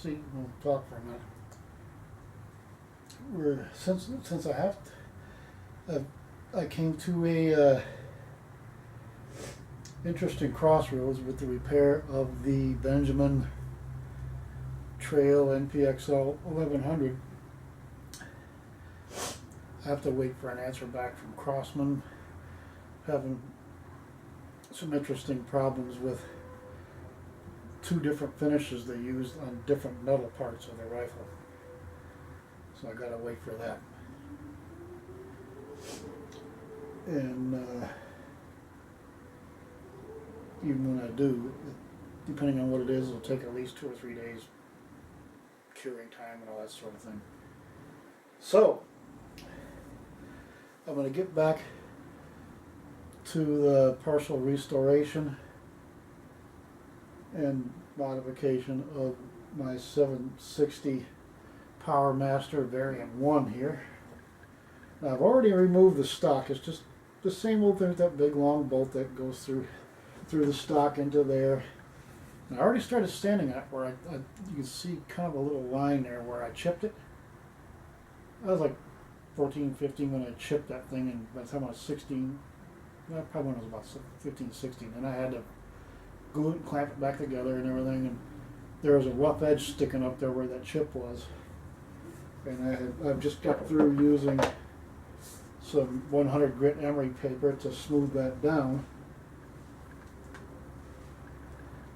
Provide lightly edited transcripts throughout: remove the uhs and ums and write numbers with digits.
seat and we'll talk for a minute. Since I came to a interesting crossroads with the repair of the Benjamin Trail NPXL 1100. I have to wait for an answer back from Crosman. Having some interesting problems with two different finishes they used on different metal parts of the rifle. So I gotta wait for that. And even when I do, depending on what it is, it'll take at least 2 or 3 days curing time and all that sort of thing. So I'm going to get back to the partial restoration and modification of my 760 Power Master Variant 1 here. Now I've already removed the stock. It's just the same old thing with that big long bolt that goes through the stock into there. And I already started sanding it where you can see kind of a little line there where I chipped it. I was like 14, 15 when I chipped that thing, and by the time I was 16, probably when I was about 15, 16, and I had to glue it and clamp it back together and everything, and there was a rough edge sticking up there where that chip was. And I've just got through using some 100 grit emery paper to smooth that down.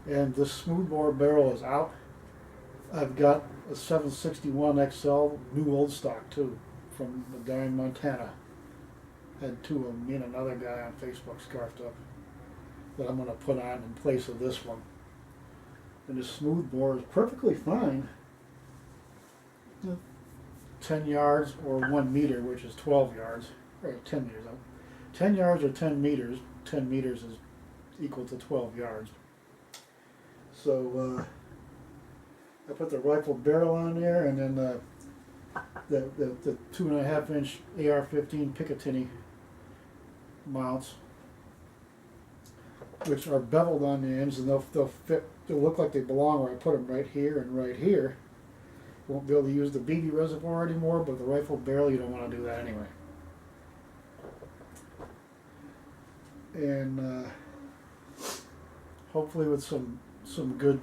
And this smoothbore barrel is out. I've got a 761 XL, new old stock too, from the guy in Montana. Had 2 of them, me and another guy on Facebook scarfed up, that I'm going to put on in place of this one. And the smoothbore is perfectly fine. 10 yards or 1 meter, which is 12 yards, or 10 meters. 10 yards or 10 meters. 10 meters is equal to 12 yards. So I put the rifle barrel on there, and then the 2.5 inch AR-15 Picatinny mounts, which are beveled on the ends, and they'll fit. They'll look like they belong where I put them, right here and right here. Won't be able to use the BB reservoir anymore, but the rifle barrel, you don't want to do that anyway. And hopefully with some good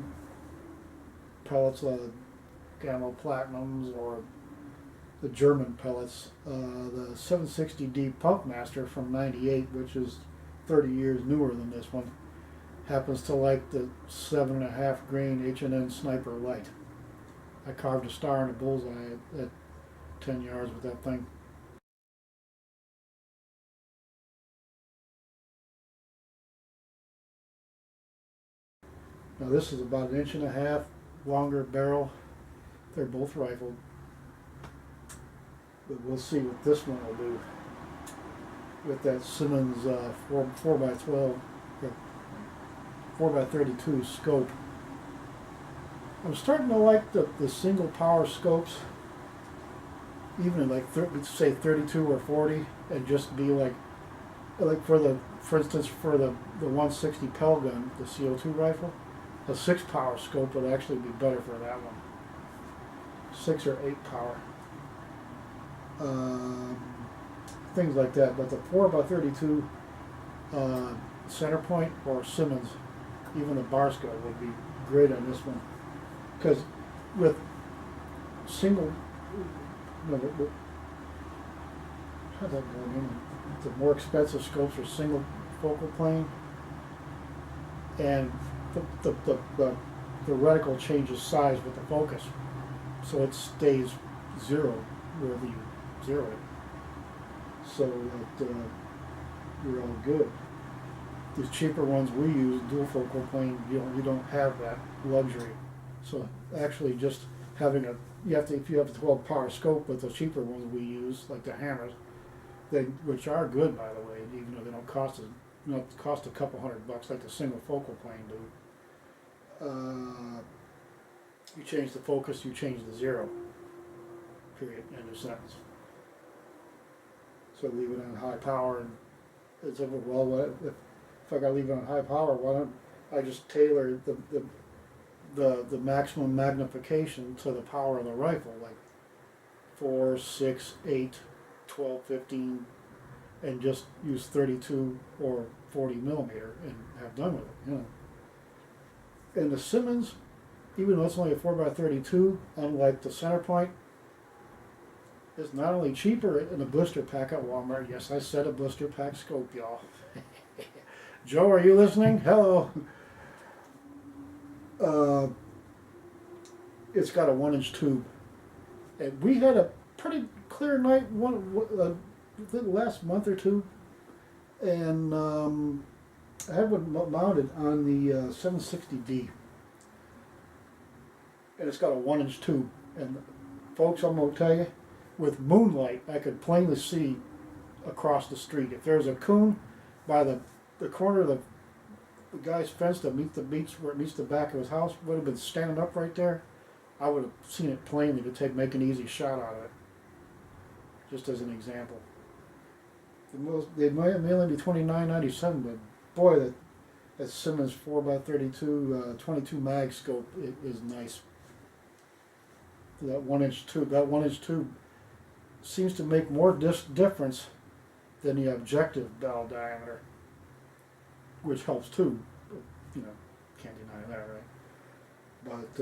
pellets, Gamma Platinums or the German pellets, the 760D Pump Master from '98, which is 30 years newer than this one, happens to like the 7.5 grain H&N Sniper Light. I carved a star and a bullseye at 10 yards with that thing. Now this is about 1.5 inches longer barrel. They're both rifled. But we'll see what this one will do with that Simmons 4x12, 4x32 scope. I'm starting to like the single power scopes, even at like say 32 or 40, and just be like for instance for the 160 Pell gun, the CO2 rifle, a 6 power scope would actually be better for that one. 6 or 8 power. Things like that, but the 4x32 center point or Simmons, even a bar scope would be great on this one. Because with single, how's that going in? The more expensive scopes are single focal plane, and the reticle changes size with the focus, so it stays 0 wherever you zero it, so that you're all good. These cheaper ones we use, dual focal plane, you don't have that luxury. So actually, just having if you have a 12 power scope with the cheaper ones we use, like the hammers, which are good by the way, even though they don't cost a couple $100 like the single focal plane do. You change the focus, you change the 0. Period. End of sentence. So leave it on high power, and it's over. Well, if I got to leave it on high power, why don't I just tailor the maximum magnification to the power of the rifle, like 4, 6, 8, 12, 15, and just use 32 or 40 millimeter and have done with it, you know. And the Simmons, even though it's only a 4x32, unlike the center point, is not only cheaper in a blister pack at Walmart. Yes, I said a blister pack scope, y'all. Joe, are you listening? Hello. It's got a 1-inch tube, and we had a pretty clear night the last month or two, and I have it mounted on the 760D, and it's got a 1-inch tube. And folks, I'm gonna tell you, with moonlight, I could plainly see across the street. If there's a coon by the corner of the guy's fence that meets the beach where it meets the back of his house, would have been standing up right there, I would have seen it plainly to make an easy shot out of it. Just as an example. They may only be $29.97, but boy, that Simmons 4x32 22 mag scope is nice. That 1-inch tube seems to make more difference than the objective bell diameter, which helps too. You know, can't deny that, right? But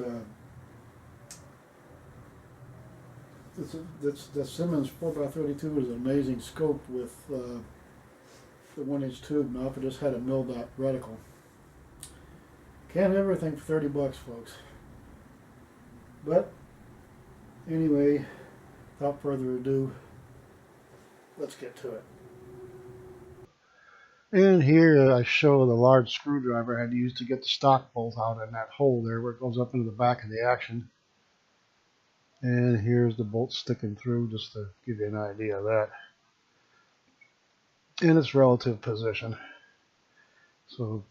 the Simmons 4x32 is an amazing scope with the 1-inch tube. Now if it just had a mil-dot reticle. Can't have everything for $30, folks. But anyway, without further ado, let's get to it. And here I show the large screwdriver I had to use to get the stock bolt out in that hole there where it goes up into the back of the action. And here's the bolt sticking through, just to give you an idea of that. In its relative position. So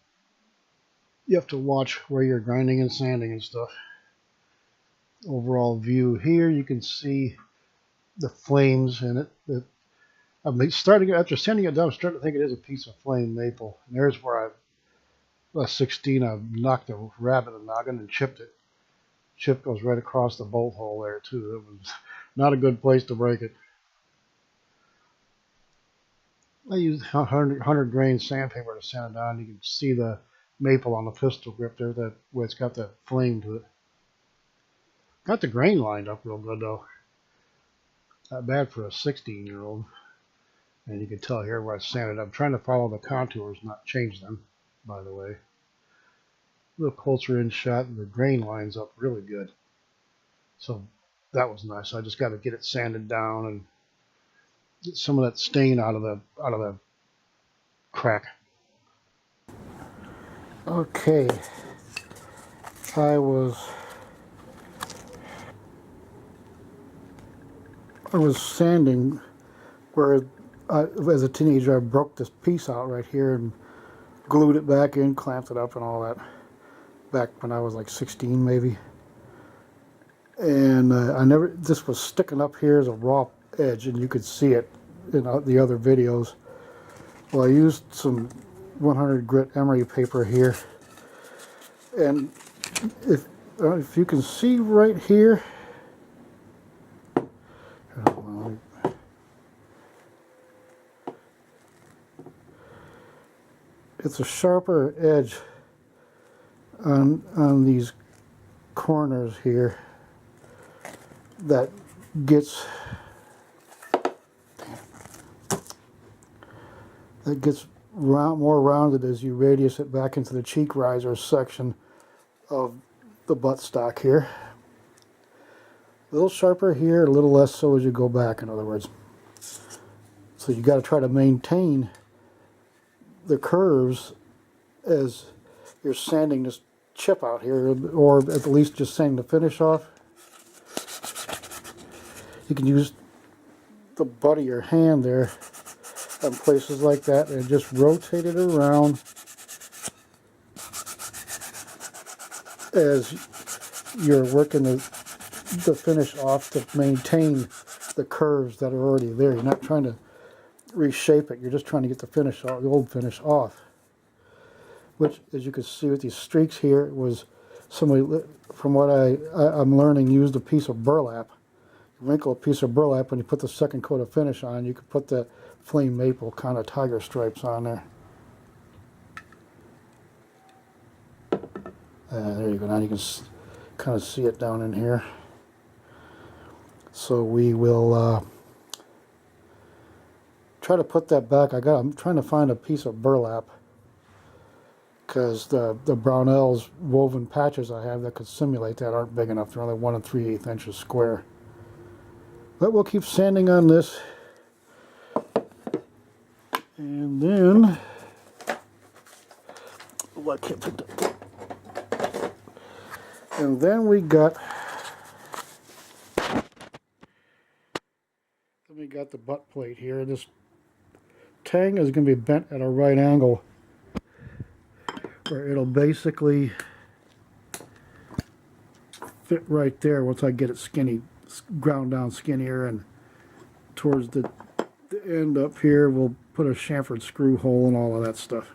you have to watch where you're grinding and sanding and stuff. Overall view here, you can see the flames in it. I'm starting, after sanding it down, I'm starting to think it is a piece of flame maple. And there's where last 16, I knocked a rabbit a noggin and chipped it. Chip goes right across the bolt hole there too. It was not a good place to break it. I used 100 grain sandpaper to sand it down. You can see the maple on the pistol grip there, that where it's got that flame to it. Got the grain lined up real good though. Not bad for a 16-year-old. And you can tell here where I sanded. I'm trying to follow the contours, not change them, by the way. A little closer in shot, and the grain lines up really good. So that was nice. I just got to get it sanded down and get some of that stain out of the crack. Okay, I was sanding where as a teenager I broke this piece out right here and glued it back in, clamped it up and all that, back when I was like 16 maybe. And this was sticking up here as a raw edge, and you could see it in the other videos. Well, I used some 100 grit emery paper here, and if you can see right here, it's a sharper edge on these corners here that gets more rounded as you radius it back into the cheek riser section of the buttstock here. A little sharper here, a little less so as you go back, in other words. So you got to try to maintain the curves as you're sanding this chip out here, or at least just sanding the finish off. You can use the butt of your hand there in places like that and just rotate it around as you're working the finish off to maintain the curves that are already there. You're not trying to reshape it, you're just trying to get the finish off, the old finish off. Which, as you can see with these streaks here, was somebody, from what I'm learning, used a piece of burlap. You wrinkle a piece of burlap when you put the second coat of finish on. You could put the flame maple kind of tiger stripes on there. There you go. Now you can kind of see it down in here. So we will try to put that back. I'm trying to find a piece of burlap, because the Brownell's woven patches I have that could simulate that aren't big enough. They're only 1 3/8 inches square. But we'll keep sanding on this. And then, oh, I can't pick that. And then we got the butt plate here. This tang is going to be bent at a right angle, where it'll basically fit right there once I get it skinny, ground down skinnier, and towards the end up here we'll put a chamfered screw hole and all of that stuff.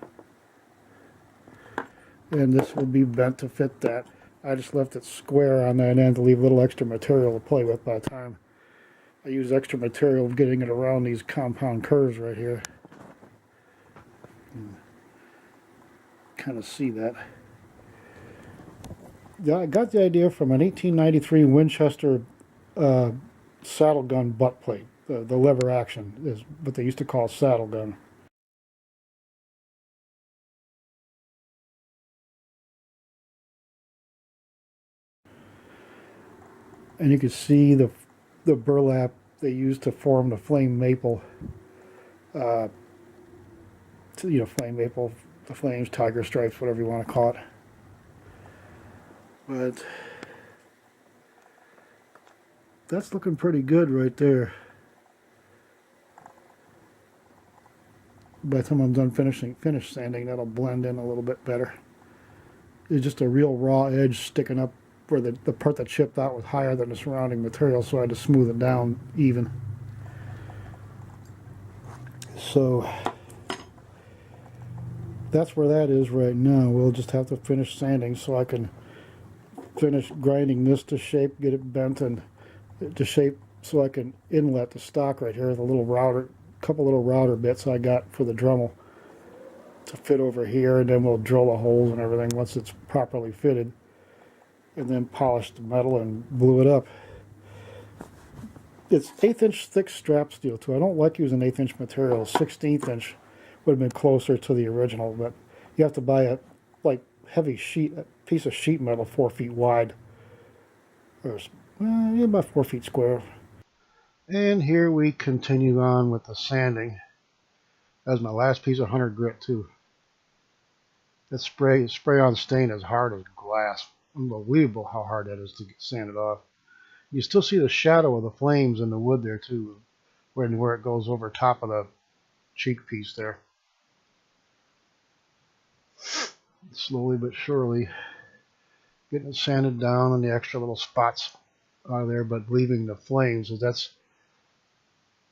And this will be bent to fit that. I just left it square on that end to leave a little extra material to play with by the time I use extra material of getting it around these compound curves right here. Kind of see that. Yeah, I got the idea from an 1893 Winchester saddle gun butt plate. The lever action is what they used to call saddle gun. And you can see the burlap they used to form the flame maple. Flame maple, the flames, tiger stripes, whatever you want to call it. But that's looking pretty good right there. By the time I'm done finish sanding, that'll blend in a little bit better. There's just a real raw edge sticking up where the part that chipped out was higher than the surrounding material, so I had to smooth it down even. So that's where that is right now. We'll just have to finish sanding so I can finish grinding this to shape, get it bent and to shape, so I can inlet the stock right here with a little router, couple little router bits I got for the Dremel to fit over here, and then we'll drill the holes and everything once it's properly fitted, and then polish the metal and glue it up. It's 1/8 inch thick strap steel too. I don't like using 1/8 inch material. 1/16 inch would have been closer to the original, but you have to buy a heavy piece of sheet metal 4 feet wide, or about 4 feet square. And here we continue on with the sanding. That's my last piece of 100 grit too. That spray on stain is hard as glass. Unbelievable how hard that is to get sanded off. You still see the shadow of the flames in the wood there too, where it goes over top of the cheek piece there. Slowly but surely getting it sanded down and the extra little spots out of there, but leaving the flames. That's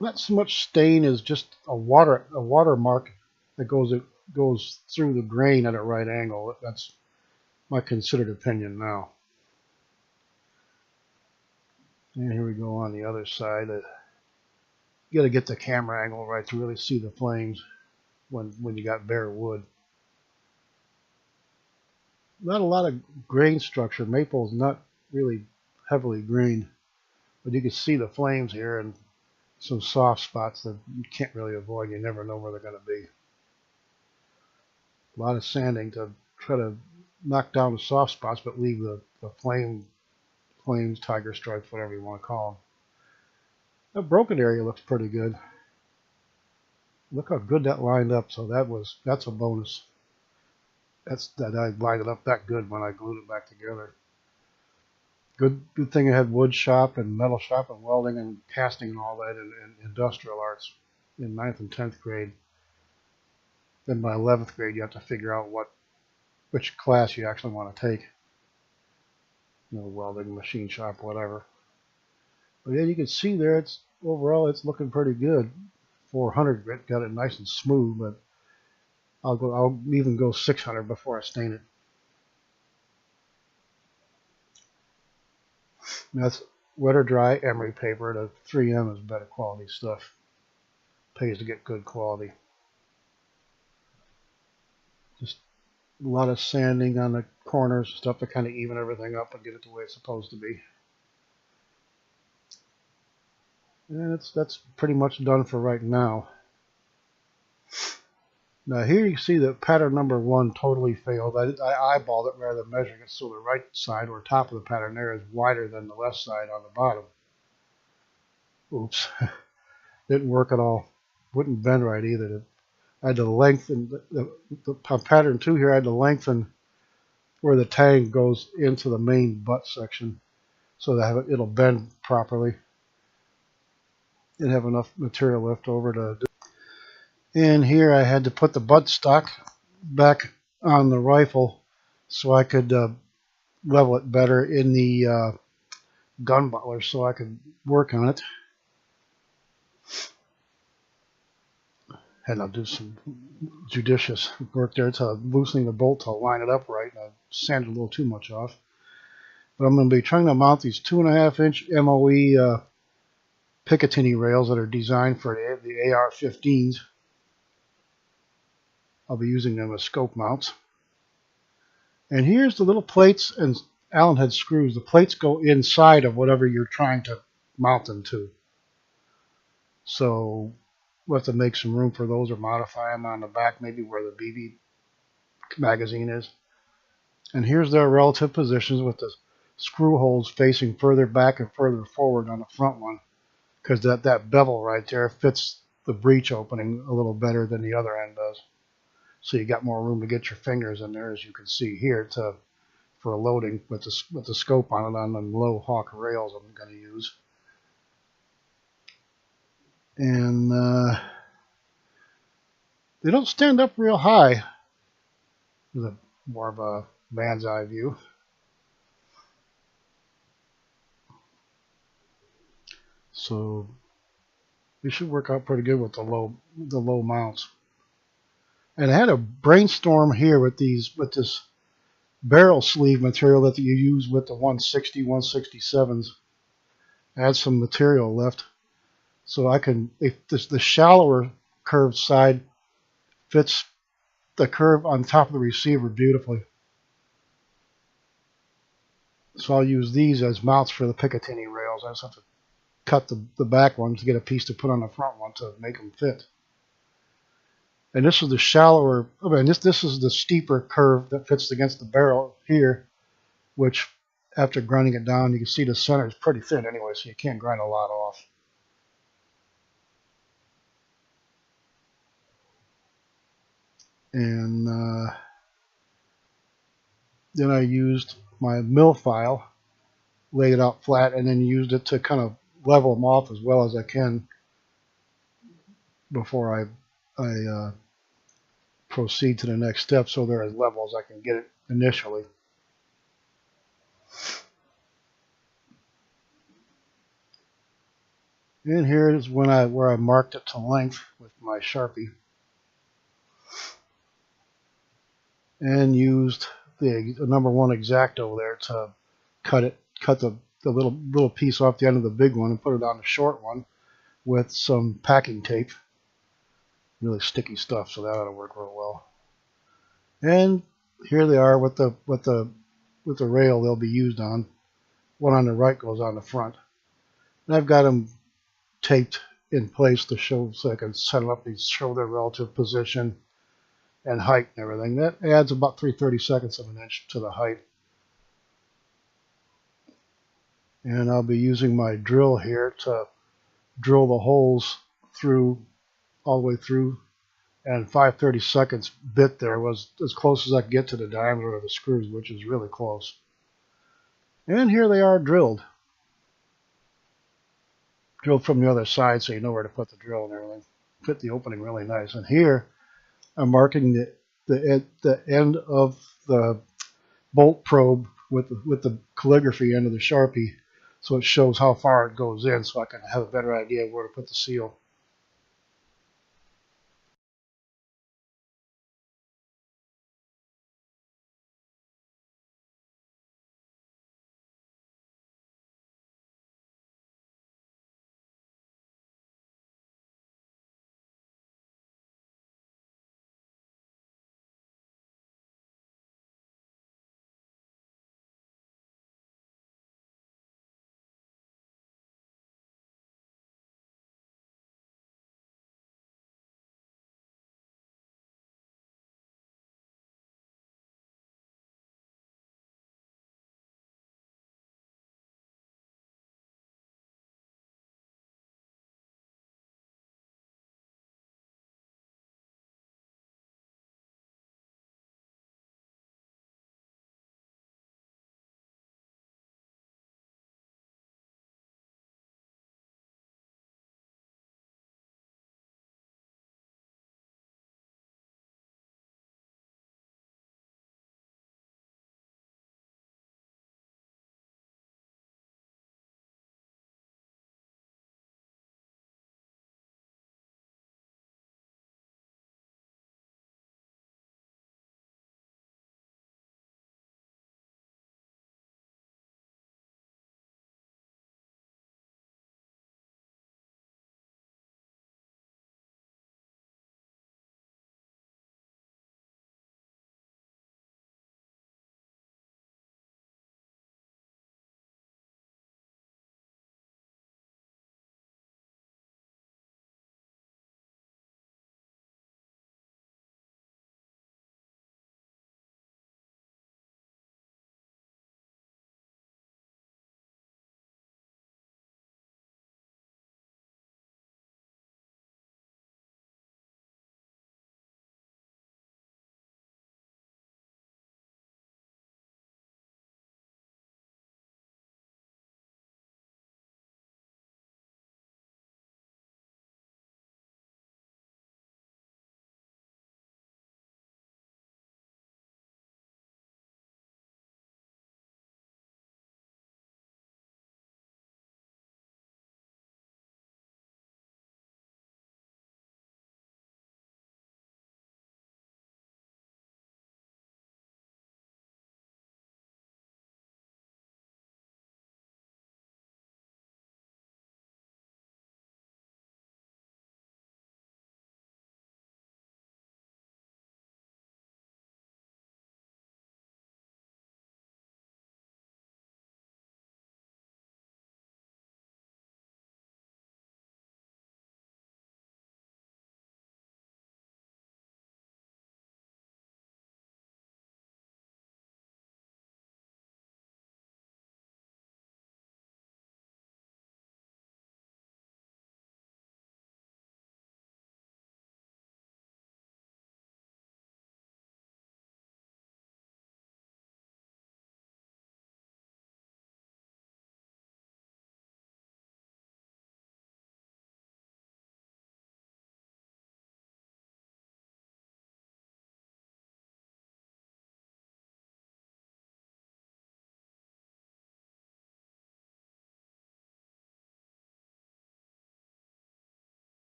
not so much stain as just a watermark that goes through the grain at a right angle. That's my considered opinion now. And here we go on the other side. You got to get the camera angle right to really see the flames when you got bare wood. Not a lot of grain structure. Maple is not really heavily grained, but you can see the flames here and some soft spots that you can't really avoid. You never know where they're going to be. A lot of sanding to try to knock down the soft spots, but leave the flames, tiger stripes, whatever you want to call them. That broken area looks pretty good. Look how good that lined up. So that's a bonus. That I lined it up that good when I glued it back together. Good thing I had wood shop and metal shop and welding and casting and all that in industrial arts in 9th and 10th grade. Then by 11th grade you have to figure out which class you actually want to take. Welding, machine shop, whatever. But yeah, you can see there overall it's looking pretty good. 400 grit got it nice and smooth, but I'll even go 600 before I stain it. That's wet or dry emery paper. The 3M is better quality stuff. Pays to get good quality. Just a lot of sanding on the corners, stuff to kind of even everything up and get it the way it's supposed to be. And that's pretty much done for right now. Now here you see that pattern number 1 totally failed. I eyeballed it rather than measuring it, so the right side or top of the pattern there is wider than the left side on the bottom. Oops. Didn't work at all. Wouldn't bend right either. I had to lengthen the pattern 2 here. I had to lengthen where the tang goes into the main butt section so that it'll bend properly and have enough material left over to do. And here I had to put the buttstock back on the rifle so I could level it better in the gun butler so I could work on it. And I'll do some judicious work there to loosening the bolt to line it up right. I sanded a little too much off. But I'm going to be trying to mount these 2.5-inch MOE Picatinny rails that are designed for the AR-15s. I'll be using them as scope mounts. And here's the little plates and Allen head screws. The plates go inside of whatever you're trying to mount them to. So we'll have to make some room for those or modify them on the back, maybe where the BB magazine is. And here's their relative positions with the screw holes facing further back and further forward on the front one, because that bevel right there fits the breech opening a little better than the other end does. So you got more room to get your fingers in there, as you can see here, for loading with the scope on it on the low hawk rails I'm going to use. And they don't stand up real high. There's more of a man's eye view. So they should work out pretty good with the low mounts. And I had a brainstorm here with this barrel sleeve material that you use with the 160, 167s. I had some material left, so I can, if the shallower curved side fits the curve on top of the receiver beautifully. So I'll use these as mounts for the Picatinny rails. I just have to cut the back ones to get a piece to put on the front one to make them fit. And this is the shallower, I mean, this is the steeper curve that fits against the barrel here, which after grinding it down, you can see the center is pretty thin anyway, so you can't grind a lot off. And then I used my mill file, laid it out flat, and then used it to kind of level them off as well as I can before I proceed to the next step, so they're as level as I can get it initially. And here is where I marked it to length with my Sharpie, and used the number 1 X-Acto there to cut the little piece off the end of the big one and put it on the short one with some packing tape. Really sticky stuff, so that ought to work real well. And here they are with the rail they'll be used on. One on the right goes on the front. And I've got them taped in place to show, so I can set them up and show their relative position and height and everything. That adds about 3/32 of an inch to the height. And I'll be using my drill here to drill the holes through, all the way through. And 5/32 bit there was as close as I could get to the diameter of the screws, which is really close. And here they are drilled. Drilled from the other side, so you know where to put the drill and everything. Fit the opening really nice. And here I'm marking the end of the bolt probe with the calligraphy end of the Sharpie, so it shows how far it goes in, so I can have a better idea of where to put the seal.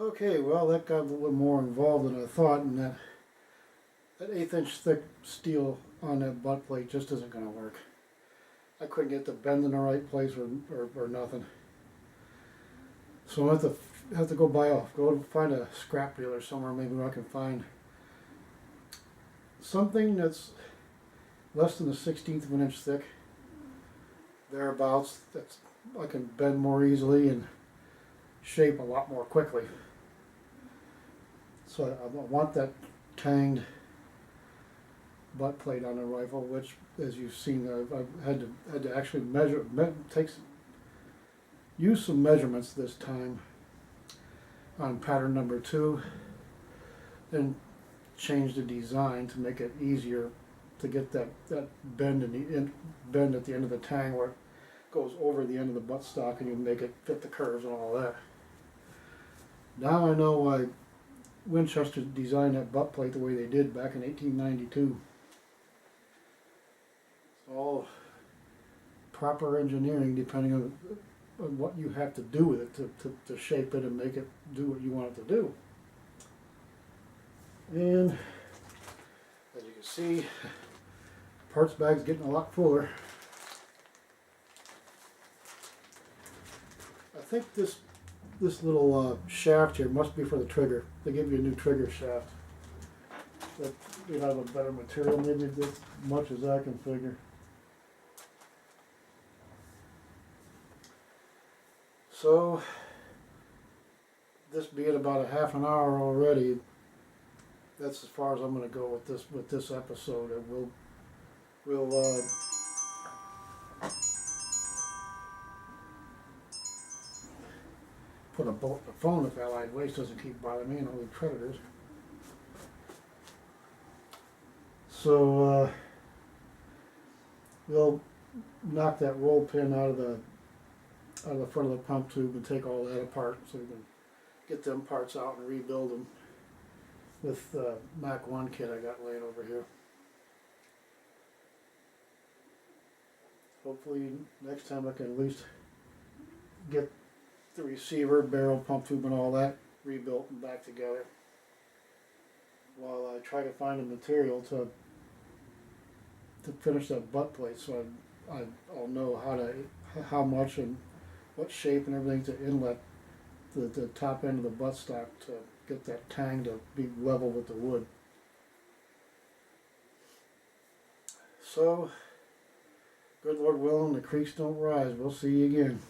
Okay, well, that got a little more involved than I thought, and that 1/8 inch thick steel on that butt plate just isn't going to work. I couldn't get the bend in the right place or nothing. So I have to go find a scrap dealer somewhere, maybe where I can find something that's less than a 1/16 of an inch thick, thereabouts, that's I can bend more easily and shape a lot more quickly. So I want that tanged butt plate on the rifle, which, as you've seen, I've had to actually use some measurements this time on pattern number 2, and change the design to make it easier to get that bend bend at the end of the tang where it goes over the end of the buttstock, and you make it fit the curves and all that. Now I know why Winchester designed that butt plate the way they did back in 1892. It's all proper engineering, depending on what you have to do with it to shape it and make it do what you want it to do. And as you can see, parts bag's getting a lot fuller. I think this little shaft here must be for the trigger. They give you a new trigger shaft. That you have a better material, maybe as much as I can figure. So, this being about a half an hour already, that's as far as I'm going to go with this episode. And we'll put a bolt in the phone if Allied Waste doesn't keep bothering me and all the predators. So we'll knock that roll pin out of the front of the pump tube and take all that apart so we can get them parts out and rebuild them with the Mach 1 kit I got laying over here. Hopefully next time I can at least get the receiver, barrel, pump tube and all that rebuilt and back together, while I try to find a material to finish that butt plate, so I'll know how much and what shape and everything to inlet the top end of the buttstock to get that tang to be level with the wood. So, good Lord willing, the creeks don't rise. We'll see you again.